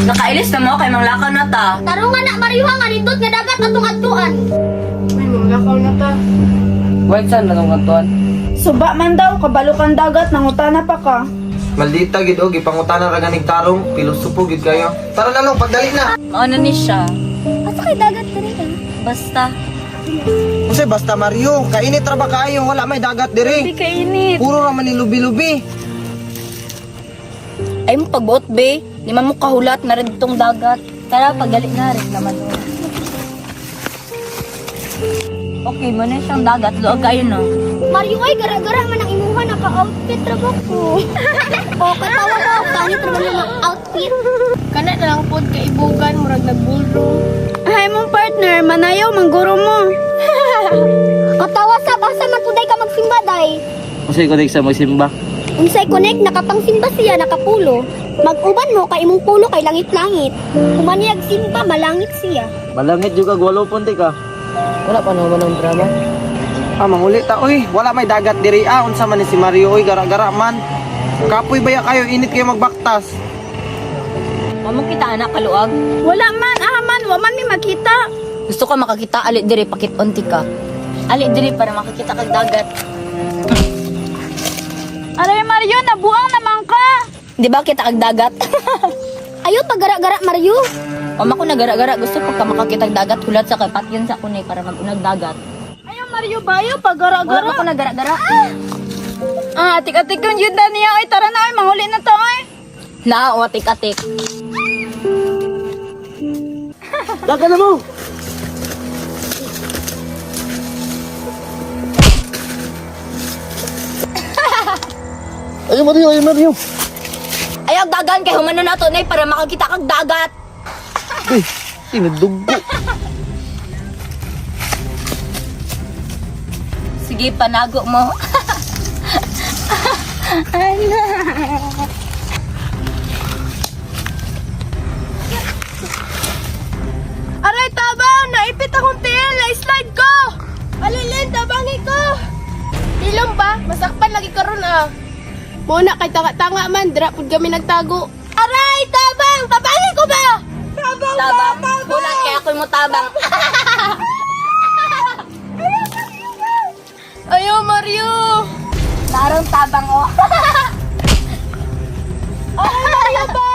Nakailis na mo kay manglakaw na ta. Tarong nga na Mario nga nindot nga dagat atong adtuan. May manglakaw na ta. White saan na nung katuan? Suba man daw, kabalukan dagat, nangutana pa ka. Maldita gid og ipangutanan ra ganing tarong, pilosopo gid kayo. Tara na lang, pagdali na. Mauna ni siya. Asa kay dagat diri ka? Basta. Kasi basta Mario, kainit ra ba kaayo, wala may dagat Di diri. kainit. Puro ra man ni lubi-lubi. Ay mo pagbuot be. Di man mo kahulat na rin itong dagat. Tara, pagdali na rin naman. Okay, mo na siyang dagat. Luag kayo no. Mario ay gara-gara man ang imuha naka-outfit ra ba ko. O katawa ko pangit ra man ang outfit. Kana na lang pod kay ibugan murag nagbulrong. Ay mong partner, manayaw, mangguro mo. Katawa sa basa man puday ka magsimba day. Kasi ko sa magsimba. Unsay connect nakapangsimba siya nakapulo. Mag-uban mo kay imong pulo kay langit-langit. Kumaniyag simba malangit siya. Malangit juga gwalo punti ka. Wala pa naman ang drama. Ah, manguli ta oy, wala may dagat diri. Ah, unsa man ni si Mario oy, gara-gara man. Kapoy baya kayo, init kayo magbaktas. Amo kita anak kaluag. Wala man, ahaman, waman mi makita. Gusto ka makakita ali diri pakit-unti ka. Ali diri para makakita kag dagat. Aray Mario, nabuang naman ka. Di ba kita kag dagat? Ayo pagara-gara Mario. Mama ko nagara-gara gusto pagka makakita kag dagat hulat sa kay patyon sa kunay para mag-unag dagat. Ayaw Mario bayo, Wala pagara-gara. ko nagara-gara. Ah, atik-atik yung yun na niya. Ay, tara na, ay, manghuli na to, ay. Na, o atik-atik. Dagan na mo! Ayaw Mario, ayaw Mario! Ayaw dagan kay humano na to nay para makakita kag dagat. Eh, tinadugo. Sige, panago mo. Aray, tabang! Naipit akong tiil! Na-slide ko! Alilin, tabangi ko! Ilong ba? Masakpan lagi karon ah. Muna kay tanga-tanga man, dira pud kami nagtago. Aray, tabang! Tabangi ko ba? Tabang! Tabang. Bulan kaya ako mo tabang. Ayo Mario. Narong tabang oh. Aray, Mario ba?